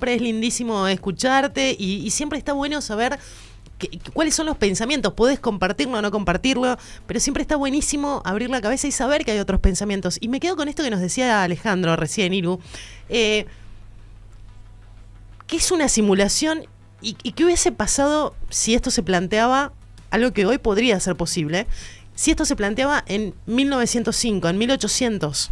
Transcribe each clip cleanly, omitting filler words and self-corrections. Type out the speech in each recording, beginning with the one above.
siempre es lindísimo escucharte y siempre está bueno saber cuáles son los pensamientos. Podés compartirlo o no compartirlo, pero siempre está buenísimo abrir la cabeza y saber que hay otros pensamientos. Y me quedo con esto que nos decía Alejandro recién, Iru, que es una simulación y qué hubiese pasado si esto se planteaba, algo que hoy podría ser posible, si esto se planteaba en 1905, en 1800.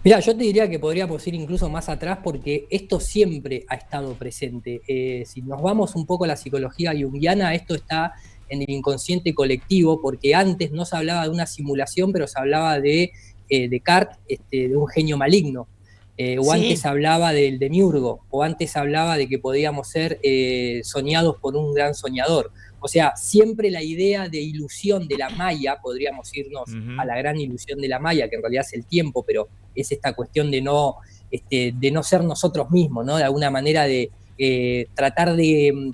Mirá, yo te diría que podríamos ir incluso más atrás porque esto siempre ha estado presente. Si nos vamos un poco a la psicología junguiana, esto está en el inconsciente colectivo, porque antes no se hablaba de una simulación, pero se hablaba de Descartes, de un genio maligno. O antes se hablaba del demiurgo, o antes se hablaba de que podíamos ser soñados por un gran soñador. O sea, siempre la idea de ilusión de la Maya, podríamos irnos a la gran ilusión de la Maya, que en realidad es el tiempo, pero es esta cuestión de no ser nosotros mismos, ¿no? De alguna manera de tratar de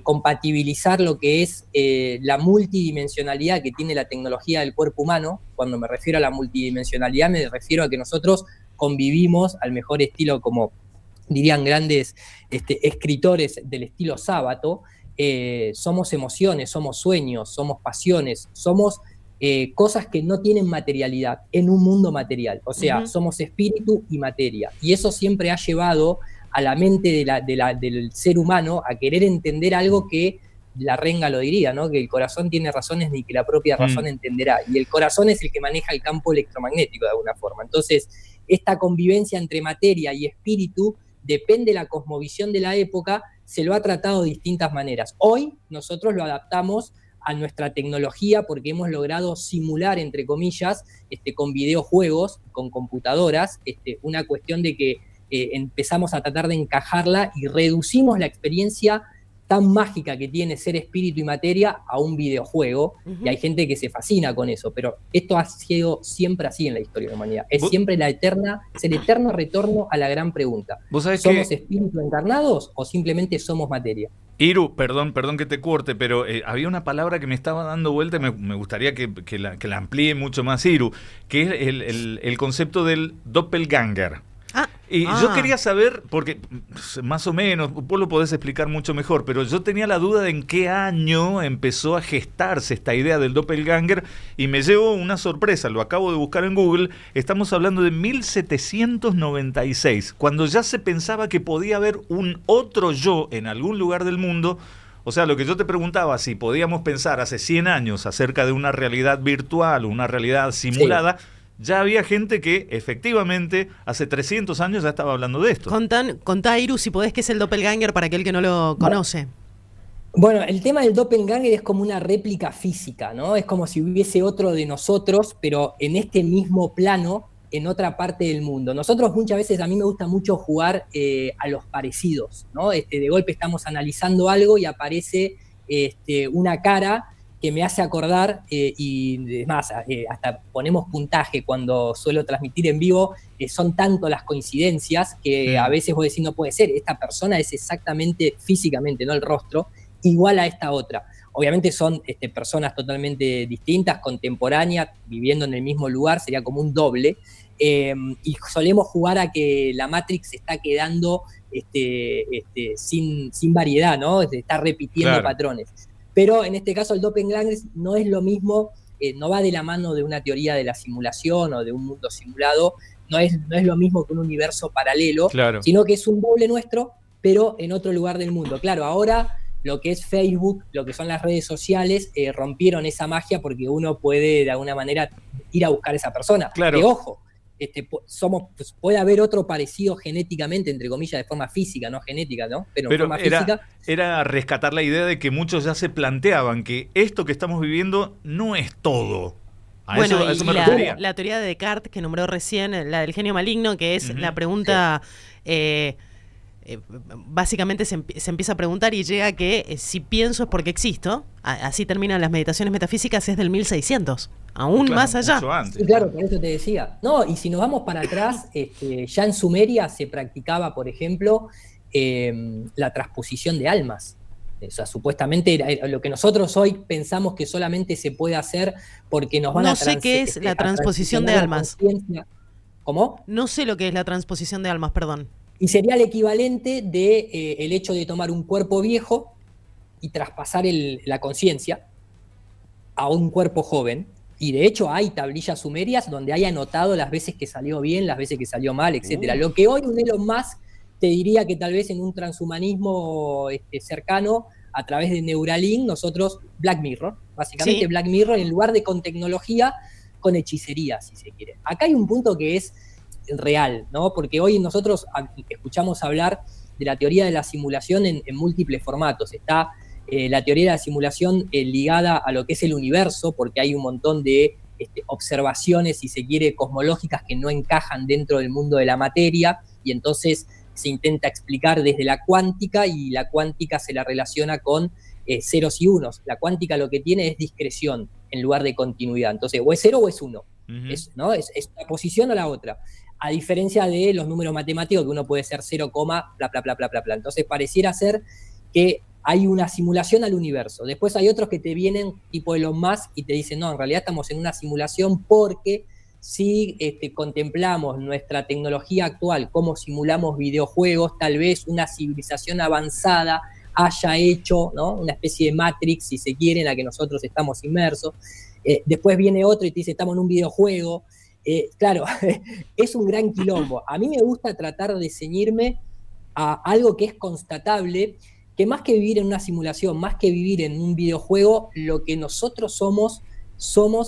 compatibilizar lo que es la multidimensionalidad que tiene la tecnología del cuerpo humano. Cuando me refiero a la multidimensionalidad, me refiero a que nosotros convivimos al mejor estilo, como dirían grandes escritores del estilo Sábato. Somos emociones, somos sueños, somos pasiones, somos cosas que no tienen materialidad en un mundo material. O sea, somos espíritu y materia. Y eso siempre ha llevado a la mente del ser humano a querer entender algo que la renga lo diría, ¿no? Que el corazón tiene razones ni que la propia razón entenderá. Y el corazón es el que maneja el campo electromagnético de alguna forma. Entonces, esta convivencia entre materia y espíritu, depende de la cosmovisión de la época, se lo ha tratado de distintas maneras. Hoy nosotros lo adaptamos a nuestra tecnología porque hemos logrado simular, entre comillas, con videojuegos, con computadoras, una cuestión de que empezamos a tratar de encajarla y reducimos la experiencia tan mágica que tiene ser espíritu y materia a un videojuego, y hay gente que se fascina con eso, pero esto ha sido siempre así en la historia de la humanidad. Es siempre el eterno retorno a la gran pregunta. ¿Somos espíritus encarnados o simplemente somos materia? Iru, perdón que te corte, pero había una palabra que me estaba dando vuelta y me gustaría que la amplíe mucho más, Iru, que es el concepto del doppelganger. Yo quería saber, porque más o menos, vos lo podés explicar mucho mejor, pero yo tenía la duda de en qué año empezó a gestarse esta idea del doppelganger y me llevo una sorpresa, lo acabo de buscar en Google, estamos hablando de 1796, cuando ya se pensaba que podía haber un otro yo en algún lugar del mundo. O sea, lo que yo te preguntaba, si podíamos pensar hace 100 años acerca de una realidad virtual o una realidad simulada, ya había gente que efectivamente hace 300 años ya estaba hablando de esto. Contá, Iru, si podés, qué es el doppelganger para aquel que no lo conoce. Bueno, el tema del doppelganger es como una réplica física, ¿no? Es como si hubiese otro de nosotros, pero en este mismo plano, en otra parte del mundo. Nosotros muchas veces, a mí me gusta mucho jugar a los parecidos, ¿no? De golpe estamos analizando algo y aparece una cara que me hace acordar, y más, hasta ponemos puntaje cuando suelo transmitir en vivo, son tanto las coincidencias que a veces vos decís, no puede ser, esta persona es exactamente, físicamente, no el rostro, igual a esta otra. Obviamente son personas totalmente distintas, contemporáneas, viviendo en el mismo lugar, sería como un doble, y solemos jugar a que la Matrix está quedando sin variedad, ¿no? Está repitiendo patrones. Pero en este caso el doppelganger no es lo mismo, no va de la mano de una teoría de la simulación o de un mundo simulado, no es lo mismo que un universo paralelo, sino que es un doble nuestro, pero en otro lugar del mundo. Claro, ahora lo que es Facebook, lo que son las redes sociales, rompieron esa magia porque uno puede de alguna manera ir a buscar a esa persona. Que ojo, puede haber otro parecido genéticamente, entre comillas, de forma física, no genética, ¿no? Pero en forma física. Era rescatar la idea de que muchos ya se planteaban que esto que estamos viviendo no es todo. A eso me refería. La teoría de Descartes que nombró recién, la del genio maligno, que es la pregunta... básicamente se empieza a preguntar y llega a que si pienso es porque existo. Así terminan las meditaciones metafísicas, es del 1600, aún más allá. Sí, claro, por eso te decía. No, y si nos vamos para atrás, ya en Sumeria se practicaba, por ejemplo, la transposición de almas. O sea, supuestamente era lo que nosotros hoy pensamos que solamente se puede hacer porque nos van a... No sé qué es la transposición de almas. ¿Cómo? No sé lo que es la transposición de almas, perdón. Y sería el equivalente de el hecho de tomar un cuerpo viejo y traspasar la conciencia a un cuerpo joven. Y de hecho hay tablillas sumerias donde hay anotado las veces que salió bien, las veces que salió mal, etc. Lo que hoy un Elon Musk te diría que tal vez en un transhumanismo cercano, a través de Neuralink, nosotros, Black Mirror, básicamente Black Mirror, en lugar de con tecnología, con hechicería, si se quiere. Acá hay un punto que es real, ¿no? Porque hoy nosotros escuchamos hablar de la teoría de la simulación en múltiples formatos. Está la teoría de la simulación ligada a lo que es el universo, porque hay un montón de observaciones, si se quiere, cosmológicas que no encajan dentro del mundo de la materia, y entonces se intenta explicar desde la cuántica, y la cuántica se la relaciona con ceros y unos. La cuántica lo que tiene es discreción en lugar de continuidad. Entonces, o es cero o es uno. Es una posición o la otra. A diferencia de los números matemáticos, que uno puede ser 0, bla, bla, bla, bla, bla, bla. Entonces, pareciera ser que hay una simulación al universo. Después hay otros que te vienen, tipo Elon Musk, y te dicen, no, en realidad estamos en una simulación porque si contemplamos nuestra tecnología actual, cómo simulamos videojuegos, tal vez una civilización avanzada haya hecho, ¿no?, una especie de Matrix, si se quiere, en la que nosotros estamos inmersos. Después viene otro y te dice, estamos en un videojuego. Claro, es un gran quilombo. A mí me gusta tratar de ceñirme a algo que es constatable, que más que vivir en una simulación, más que vivir en un videojuego, lo que nosotros somos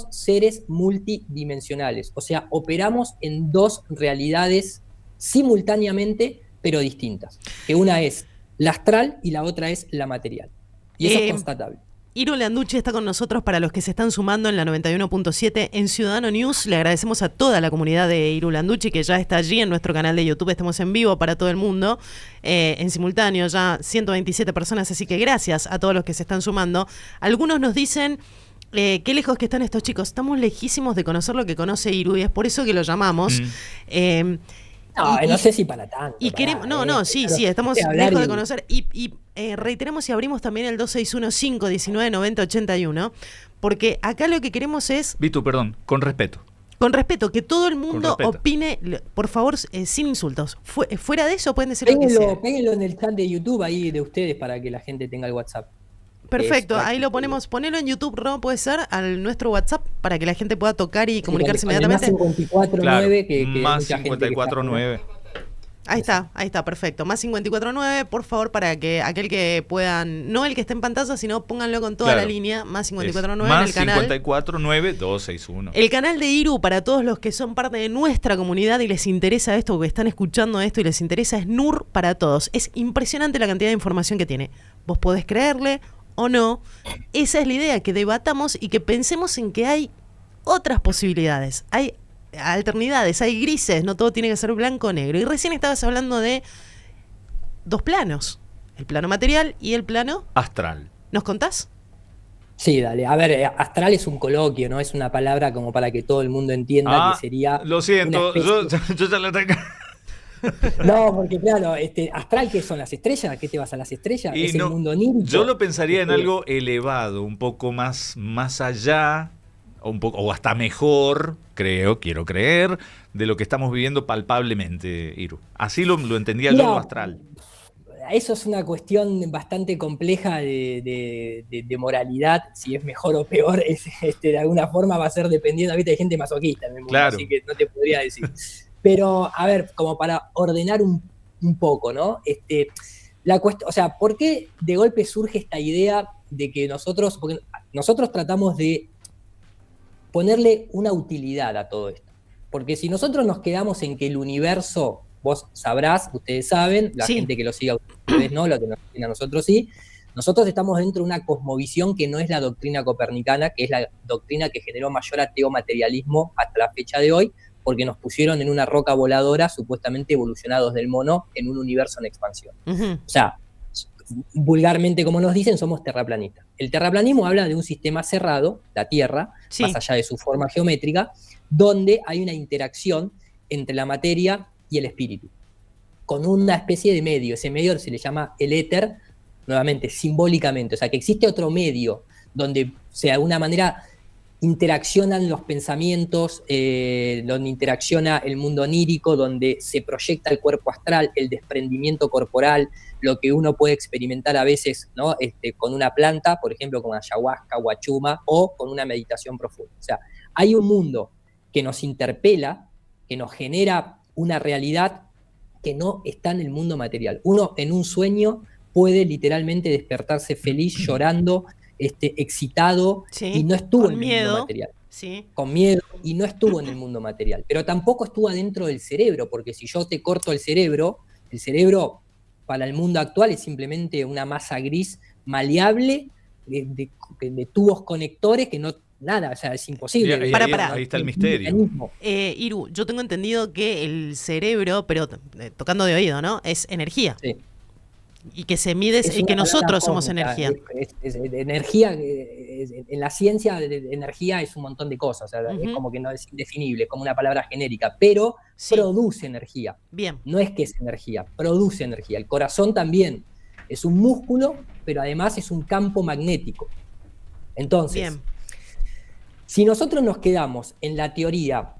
seres multidimensionales. O sea, operamos en dos realidades simultáneamente, pero distintas. Que una es la astral y la otra es la material. Y eso es constatable. Iru Landucci está con nosotros para los que se están sumando en la 91.7 en Ciudadano News. Le agradecemos a toda la comunidad de Iru Landucci que ya está allí en nuestro canal de YouTube. Estamos en vivo para todo el mundo, en simultáneo, ya 127 personas, así que gracias a todos los que se están sumando. Algunos nos dicen... qué lejos que están estos chicos. Estamos lejísimos de conocer lo que conoce Iru y es por eso que lo llamamos. No sé si para tanto. Y queremos, sí, estamos lejos de conocer. Y reiteramos y abrimos también el 261-519-9081, porque acá lo que queremos es... Vitu, perdón, con respeto. Con respeto, que todo el mundo opine, por favor, sin insultos. Fuera de eso pueden decir lo que sea. Péguenlo en el chat de YouTube ahí de ustedes para que la gente tenga el WhatsApp. Perfecto, ahí lo ponemos. Ponelo en YouTube, ¿no? Puede ser, al nuestro WhatsApp, para que la gente pueda tocar y comunicarse inmediatamente. Más 549, claro, más 549. Ahí está, perfecto. Más 549, por favor, para que aquel que puedan, no el que esté en pantalla, sino pónganlo con toda la línea, más 549 en el canal. Más 549 261. El canal de Iru, para todos los que son parte de nuestra comunidad y les interesa esto, que están escuchando esto y les interesa, es Nur para todos. Es impresionante la cantidad de información que tiene. Vos podés creerle o no. Esa es la idea, que debatamos y que pensemos en que hay otras posibilidades, hay alternidades, hay grises, no todo tiene que ser blanco o negro. Y recién estabas hablando de dos planos, el plano material y el plano astral. ¿Nos contás? Sí, dale. A ver, astral es un coloquio, no es una palabra como para que todo el mundo entienda que sería... Lo siento, yo ya la tengo... No, porque claro, astral, ¿qué son las estrellas? ¿Qué te vas a las estrellas? Y es el mundo onírico. Yo lo pensaría en algo elevado, un poco más allá, o hasta mejor, quiero creer, de lo que estamos viviendo palpablemente, Iru. Así lo entendía yo, lo astral. Eso es una cuestión bastante compleja de moralidad, si es mejor o peor, de alguna forma va a ser dependiendo, ¿viste? Hay gente masoquista en el mundo, claro. Así que no te podría decir. Pero, a ver, como para ordenar un poco, ¿no? La cuestión, o sea, ¿por qué de golpe surge esta idea de que porque nosotros tratamos de ponerle una utilidad a todo esto? Porque si nosotros nos quedamos en que el universo, vos sabrás, ustedes saben, la gente que lo siga a ustedes no, lo que nos siguen a nosotros sí, nosotros estamos dentro de una cosmovisión que no es la doctrina copernicana, que es la doctrina que generó mayor ateo-materialismo hasta la fecha de hoy, porque nos pusieron en una roca voladora supuestamente evolucionados del mono en un universo en expansión. O sea, vulgarmente como nos dicen, somos terraplanistas. El terraplanismo habla de un sistema cerrado, la Tierra, más allá de su forma geométrica, donde hay una interacción entre la materia y el espíritu, con una especie de medio. Ese medio se le llama el éter, nuevamente, simbólicamente. O sea, que existe otro medio donde, de alguna manera, interaccionan los pensamientos, donde interacciona el mundo onírico, donde se proyecta el cuerpo astral, el desprendimiento corporal, lo que uno puede experimentar a veces, ¿no? Con una planta, por ejemplo, con ayahuasca, huachuma, o con una meditación profunda. O sea, hay un mundo que nos interpela, que nos genera una realidad que no está en el mundo material. Uno en un sueño puede literalmente despertarse feliz, llorando, excitado, Sí, y no estuvo con en el miedo. mundo material. Sí. Con miedo, y no estuvo en el mundo material. Pero tampoco estuvo adentro del cerebro, porque si yo te corto el cerebro para el mundo actual es simplemente una masa gris maleable de tubos conectores que no, nada, o sea, es imposible. Ahí está el misterio. Iru, yo tengo entendido que el cerebro, pero tocando de oído, ¿no? Es energía. Sí. Y que se mide, y que nosotros somos energía. Es energía, en la ciencia, energía es un montón de cosas, o sea, es como que no es indefinible, es como una palabra genérica, pero sí, produce energía. Bien. No es que es energía, produce energía. El corazón también es un músculo, pero además es un campo magnético. Entonces, bien, si nosotros nos quedamos en la teoría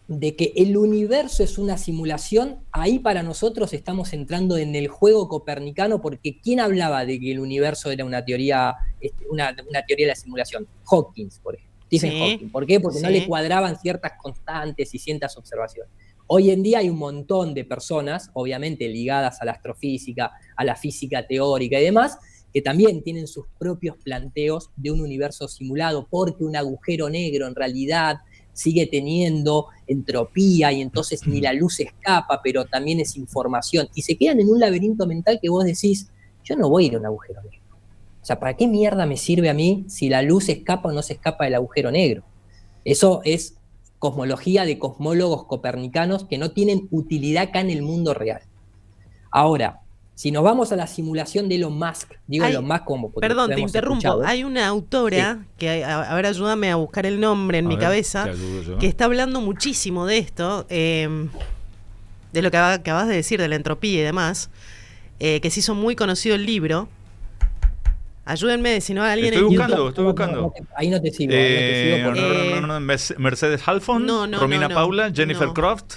de que el universo es una simulación, ahí para nosotros estamos entrando en el juego copernicano, porque ¿quién hablaba de que el universo era una teoría, una teoría de la simulación? Hawkins, por ejemplo. Stephen Hawking. ¿Por qué? Porque no le cuadraban ciertas constantes y ciertas observaciones. Hoy en día hay un montón de personas, obviamente ligadas a la astrofísica, a la física teórica y demás, que también tienen sus propios planteos de un universo simulado, porque un agujero negro en realidad sigue teniendo entropía y entonces ni la luz escapa, pero también es información. Y se quedan en un laberinto mental que vos decís, yo no voy a ir a un agujero negro. O sea, ¿para qué mierda me sirve a mí si la luz escapa o no se escapa del agujero negro? Eso es cosmología de cosmólogos copernicanos que no tienen utilidad acá en el mundo real. Ahora, si nos vamos a la simulación de Elon Musk, Elon Musk como... Perdón, te interrumpo. Hay una autora, que, a ver, ayúdame a buscar el nombre en mi cabeza, que está hablando muchísimo de esto, de lo que acabas de decir, de la entropía y demás, que se hizo muy conocido el libro. Ayúdenme, si no alguien... Estoy buscando. Ahí no te sigo. No, Mercedes Halfon, Romina Paula, Jennifer Croft,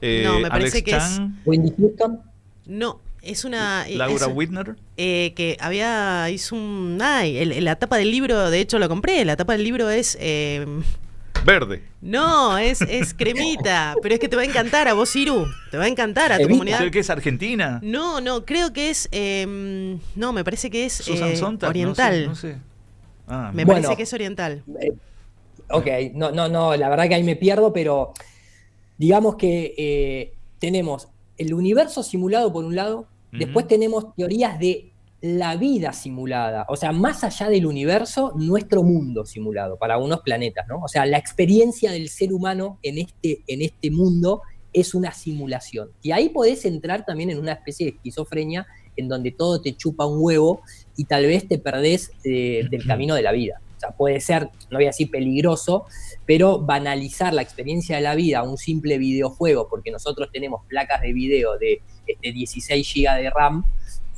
me parece Alex que Chang. Wendy Houston. No, es una... Laura Whitner. Que hizo la tapa del libro, de hecho lo compré, la tapa del libro es... verde. No, es cremita, pero es que te va a encantar a vos, Iru, te va a encantar a tu comunidad. ¿Creo que es argentina? No, creo que es... no, me parece que es Sontag, oriental. No sé. Me parece que es oriental. Ok, no, la verdad que ahí me pierdo, pero digamos que tenemos el universo simulado por un lado, después tenemos teorías de la vida simulada, o sea, más allá del universo, nuestro mundo simulado, para unos planetas, ¿no? O sea, la experiencia del ser humano en este mundo es una simulación. Y ahí podés entrar también en una especie de esquizofrenia en donde todo te chupa un huevo y tal vez te perdés del camino de la vida. O sea, puede ser, no voy a decir peligroso, pero banalizar la experiencia de la vida a un simple videojuego, porque nosotros tenemos placas de video de 16 GB de RAM,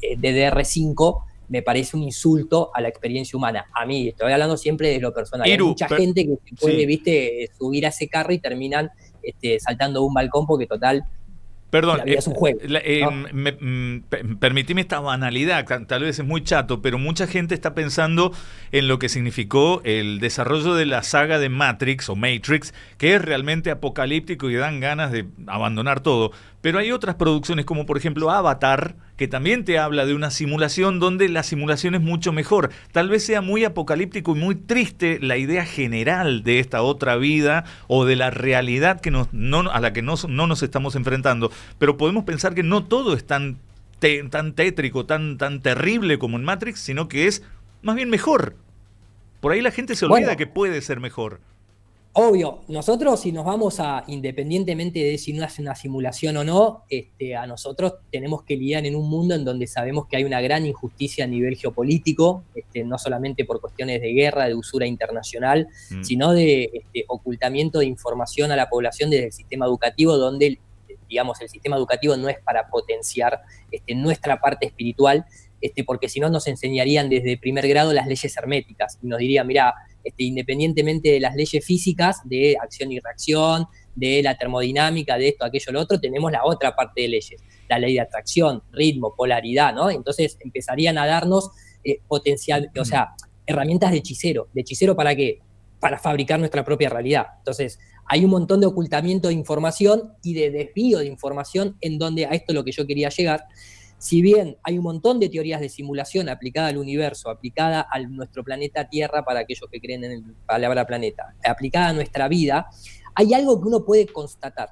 DDR5, me parece un insulto a la experiencia humana. A mí, estoy hablando siempre de lo personal. Hay mucha gente que se puede, subir a ese carro y terminan saltando de un balcón porque total... Perdón, la vida es un juego, permitime esta banalidad, tal vez es muy chato, pero mucha gente está pensando en lo que significó el desarrollo de la saga de Matrix o Matrix, que es realmente apocalíptico y dan ganas de abandonar todo. Pero hay otras producciones como por ejemplo Avatar, que también te habla de una simulación donde la simulación es mucho mejor. Tal vez sea muy apocalíptico y muy triste la idea general de esta otra vida o de la realidad que a la que no nos estamos enfrentando. Pero podemos pensar que no todo es tan tétrico, tan terrible como en Matrix, sino que es más bien mejor. Por ahí la gente se olvida que puede ser mejor. Obvio, nosotros si nos vamos independientemente de si no es una simulación o no, a nosotros tenemos que lidiar en un mundo en donde sabemos que hay una gran injusticia a nivel geopolítico, no solamente por cuestiones de guerra, de usura internacional, sino de ocultamiento de información a la población desde el sistema educativo, donde digamos, el sistema educativo no es para potenciar nuestra parte espiritual, porque si no nos enseñarían desde primer grado las leyes herméticas y nos dirían, mira, independientemente de las leyes físicas, de acción y reacción, de la termodinámica, de esto, aquello, lo otro, tenemos la otra parte de leyes, la ley de atracción, ritmo, polaridad, ¿no? Entonces empezarían a darnos potencial, o sea, herramientas de hechicero. ¿De hechicero para qué? Para fabricar nuestra propia realidad. Entonces, hay un montón de ocultamiento de información y de desvío de información en donde a esto es lo que yo quería llegar. Si bien hay un montón de teorías de simulación aplicada al universo, aplicada a nuestro planeta Tierra, para aquellos que creen en la palabra planeta, aplicada a nuestra vida, hay algo que uno puede constatar,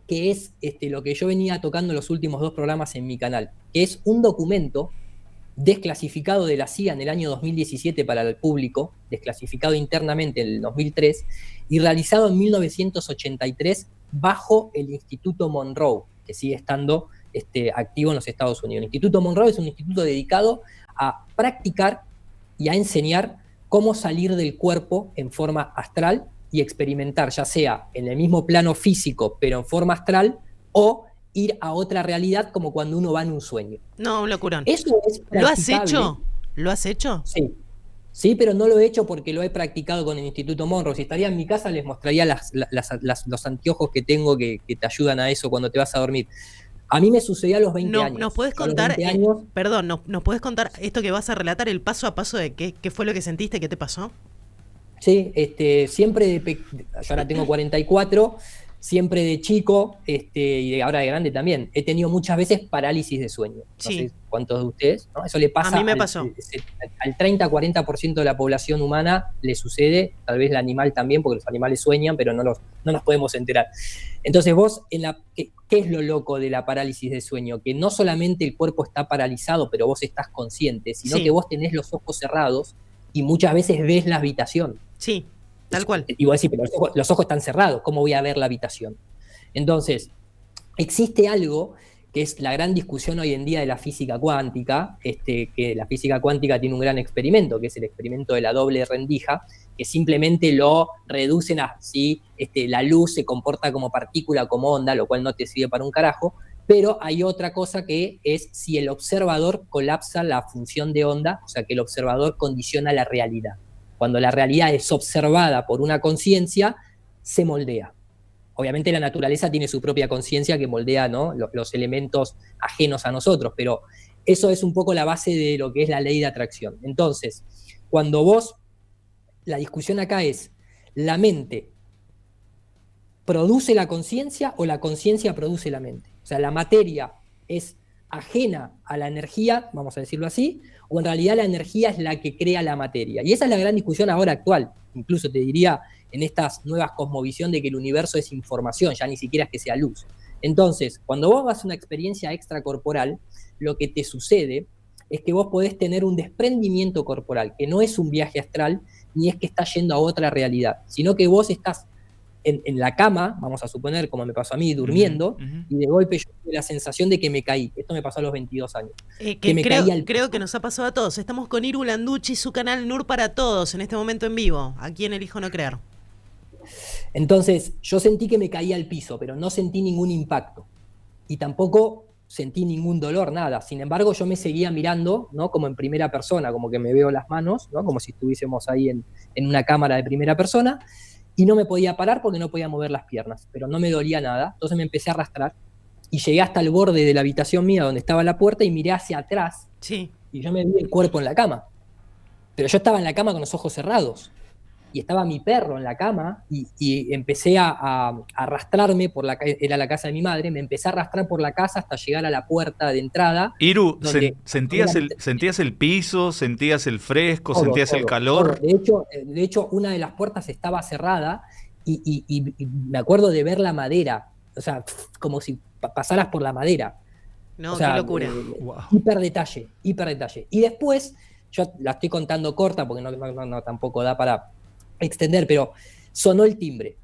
que es lo que yo venía tocando en los últimos 2 programas en mi canal, que es un documento desclasificado de la CIA en el año 2017 para el público, desclasificado internamente en el 2003 y realizado en 1983 bajo el Instituto Monroe, que sigue estando activo en los Estados Unidos. El Instituto Monroe es un instituto dedicado a practicar y a enseñar cómo salir del cuerpo en forma astral y experimentar, ya sea en el mismo plano físico, pero en forma astral, o ir a otra realidad como cuando uno va en un sueño. No, un locurón. Eso es practicable. ¿Lo has hecho? ¿Lo has hecho? Sí. Sí, pero no lo he hecho porque lo he practicado con el Instituto Monroe. Si estaría en mi casa les mostraría los anteojos que tengo que te ayudan a eso cuando te vas a dormir. A mí me sucedió a los 20 años. ¿Nos puedes contar, ¿nos puedes contar esto que vas a relatar, el paso a paso de qué fue lo que sentiste, qué te pasó? Sí, siempre, yo ahora tengo 44, siempre de chico, y ahora de grande también, he tenido muchas veces parálisis de sueño. No sé cuántos de ustedes, ¿no? Eso le pasa a mí me pasó. Al 30-40% de la población humana le sucede, tal vez el animal también, porque los animales sueñan, pero no nos podemos enterar. Entonces vos, ¿qué es lo loco de la parálisis de sueño? Que no solamente el cuerpo está paralizado, pero vos estás consciente, sino que vos tenés los ojos cerrados y muchas veces ves la habitación. Sí, tal cual. Y vos decís, pero los ojos están cerrados, ¿cómo voy a ver la habitación? Entonces, existe algo que es la gran discusión hoy en día de la física cuántica, que la física cuántica tiene un gran experimento, que es el experimento de la doble rendija, que simplemente lo reducen a si la luz se comporta como partícula, como onda, lo cual no te sirve para un carajo, pero hay otra cosa que es si el observador colapsa la función de onda, o sea que el observador condiciona la realidad. Cuando la realidad es observada por una conciencia, se moldea. Obviamente la naturaleza tiene su propia conciencia que moldea, ¿no?, los elementos ajenos a nosotros, pero eso es un poco la base de lo que es la ley de atracción. Entonces, cuando la discusión acá es, ¿la mente produce la conciencia o la conciencia produce la mente? O sea, ¿la materia es ajena a la energía, vamos a decirlo así, o en realidad la energía es la que crea la materia? Y esa es la gran discusión ahora actual, incluso te diría en estas nuevas cosmovisión de que el universo es información, ya ni siquiera es que sea luz. Entonces, cuando vos vas a una experiencia extracorporal, lo que te sucede es que vos podés tener un desprendimiento corporal, que no es un viaje astral, ni es que estás yendo a otra realidad, sino que vos estás en la cama, vamos a suponer, como me pasó a mí, durmiendo, y de golpe yo tuve la sensación de que me caí. Esto me pasó a los 22 años. Creo que nos ha pasado a todos. Estamos con Iru Landucci, su canal Nur para Todos, en este momento en vivo, aquí en Elijo No Creer. Entonces, yo sentí que me caía al piso, pero no sentí ningún impacto. Y tampoco sentí ningún dolor, nada. Sin embargo, yo me seguía mirando, ¿no?, como en primera persona, como que me veo las manos, ¿no?, como si estuviésemos ahí en una cámara de primera persona, y no me podía parar porque no podía mover las piernas, pero no me dolía nada. Entonces me empecé a arrastrar y llegué hasta el borde de la habitación mía donde estaba la puerta y miré hacia atrás. Sí. Y yo me vi el cuerpo en la cama. Pero yo estaba en la cama con los ojos cerrados. Y estaba mi perro en la cama y empecé a arrastrarme era la casa de mi madre, me empecé a arrastrar por la casa hasta llegar a la puerta de entrada. Iru, ¿sentías el piso? ¿Sentías el fresco? ¿Sentías el calor? Todo. De hecho, una de las puertas estaba cerrada y me acuerdo de ver la madera, o sea, como si pasaras por la madera. No, o sea, qué locura. Hiper detalle. Y después, yo la estoy contando corta porque no tampoco da para extender, pero sonó el timbre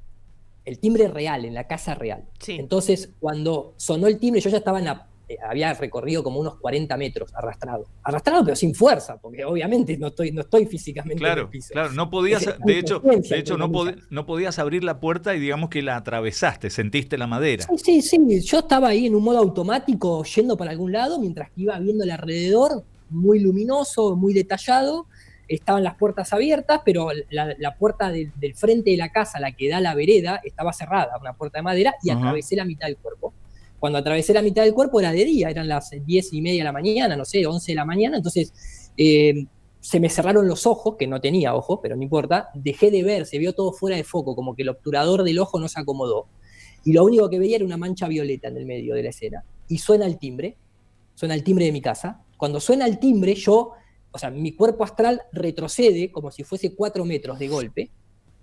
real, en la casa real. Sí. Entonces, cuando sonó el timbre, yo ya estaba había recorrido como unos 40 metros arrastrado, pero sin fuerza, porque obviamente no estoy físicamente en el piso. Claro, no podías, de hecho no podías abrir la puerta y digamos que la atravesaste, sentiste la madera. Sí, yo estaba ahí en un modo automático, yendo para algún lado, mientras que iba viendo el alrededor, muy luminoso, muy detallado, estaban las puertas abiertas, pero la puerta del frente de la casa, la que da a la vereda, estaba cerrada, una puerta de madera, y atravesé la mitad del cuerpo. Cuando atravesé la mitad del cuerpo era de día, eran las 10:30 de la mañana, no sé, 11 de la mañana, entonces se me cerraron los ojos, que no tenía ojos, pero no importa, dejé de ver, se vio todo fuera de foco, como que el obturador del ojo no se acomodó. Y lo único que veía era una mancha violeta en el medio de la escena. Y suena el timbre de mi casa. Cuando suena el timbre, mi cuerpo astral retrocede como si fuese 4 metros de golpe.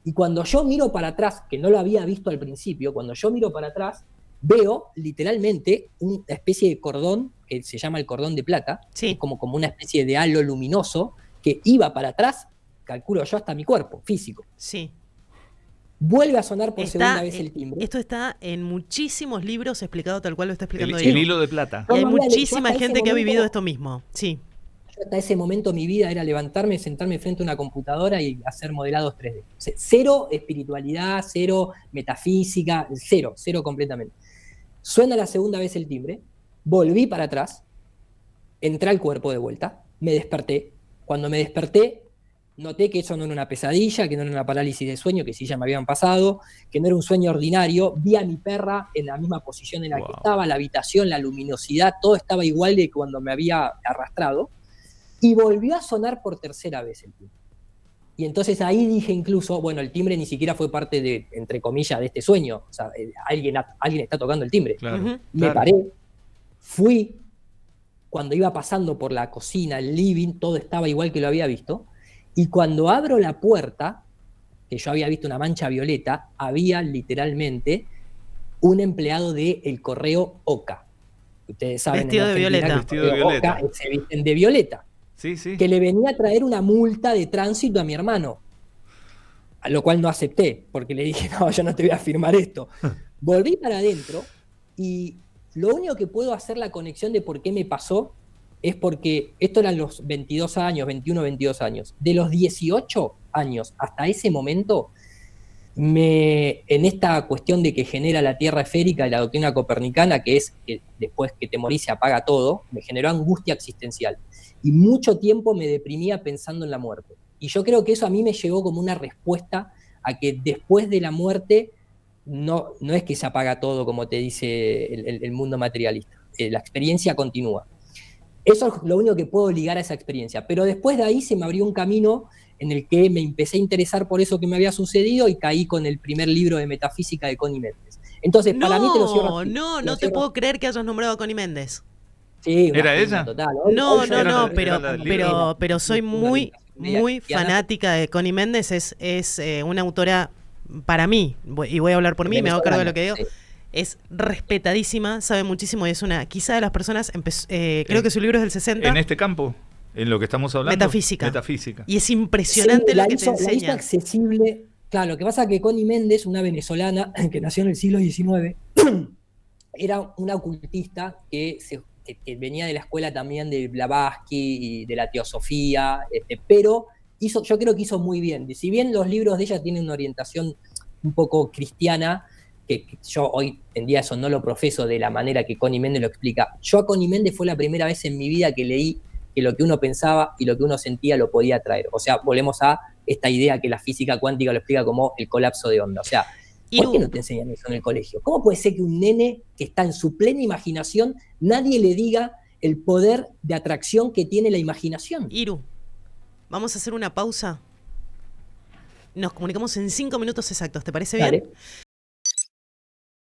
Y cuando yo miro para atrás, que no lo había visto al principio, cuando yo miro para atrás, veo literalmente una especie de cordón, que se llama el cordón de plata, sí. como una especie de halo luminoso, que iba para atrás, calculo yo, hasta mi cuerpo físico. Sí. Vuelve a sonar por segunda vez el timbre. Esto está en muchísimos libros explicado tal cual lo está explicando el hilo de plata. Y hay muchísima gente que ha vivido esto mismo. Sí. Yo hasta ese momento mi vida era levantarme, sentarme frente a una computadora y hacer modelados 3D. O sea, cero espiritualidad, cero metafísica, cero completamente. Suena la segunda vez el timbre, volví para atrás, entré al cuerpo de vuelta, me desperté. Cuando me desperté, noté que eso no era una pesadilla, que no era una parálisis de sueño, que sí ya me habían pasado, que no era un sueño ordinario. Vi a mi perra en la misma posición en la que estaba, la habitación, la luminosidad, todo estaba igual de cuando me había arrastrado. Y volvió a sonar por tercera vez el timbre. Y entonces ahí dije incluso, bueno, el timbre ni siquiera fue parte de, entre comillas, de este sueño. O sea, alguien está tocando el timbre. Claro, Me paré, fui, cuando iba pasando por la cocina, el living, todo estaba igual que lo había visto. Y cuando abro la puerta, que yo había visto una mancha violeta, había literalmente un empleado del correo OCA. Ustedes saben, vestido de violeta. Vestido de violeta. OCA se visten de violeta. Sí, sí. Que le venía a traer una multa de tránsito a mi hermano. A lo cual no acepté, porque le dije, no, yo no te voy a firmar esto. Volví para adentro y lo único que puedo hacer la conexión de por qué me pasó es porque esto eran los 22 años, 21, 22 años. De los 18 años hasta ese momento, en esta cuestión de que genera la Tierra esférica y la doctrina copernicana, que es que después que te morís se apaga todo, me generó angustia existencial. Y mucho tiempo me deprimía pensando en la muerte. Y yo creo que eso a mí me llegó como una respuesta a que después de la muerte no es que se apaga todo, como te dice el mundo materialista. La experiencia continúa. Eso es lo único que puedo ligar a esa experiencia. Pero después de ahí se me abrió un camino en el que me empecé a interesar por eso que me había sucedido y caí con el primer libro de metafísica de Connie Méndez. Entonces, para mí te lo cierro así. No te puedo creer que hayas nombrado a Connie Méndez. Sí, ¿Era ella? Total. Pero soy muy fanática de Connie Méndez. Es una autora, para mí, y voy a hablar por mí, me hago cargo de lo que digo. Sí. Es respetadísima, sabe muchísimo y es una, quizá de las personas, creo que su libro es del 60. En este campo, en lo que estamos hablando. Metafísica. Y es impresionante lo que te enseña. La hizo accesible. Claro, lo que pasa es que Connie Méndez, una venezolana que nació en el siglo XIX, era una ocultista que venía de la escuela también de Blavatsky y de la teosofía, pero yo creo que hizo muy bien. Si bien los libros de ella tienen una orientación un poco cristiana, que yo hoy en día eso no lo profeso de la manera que Connie Méndez lo explica. Yo a Connie Méndez fue la primera vez en mi vida que leí que lo que uno pensaba y lo que uno sentía lo podía traer. O sea, volvemos a esta idea que la física cuántica lo explica como el colapso de onda. O sea, ¿por qué no te enseñan eso en el colegio? ¿Cómo puede ser que un nene que está en su plena imaginación, nadie le diga el poder de atracción que tiene la imaginación? Iru, vamos a hacer una pausa. Nos comunicamos en 5 minutos exactos, ¿te parece bien?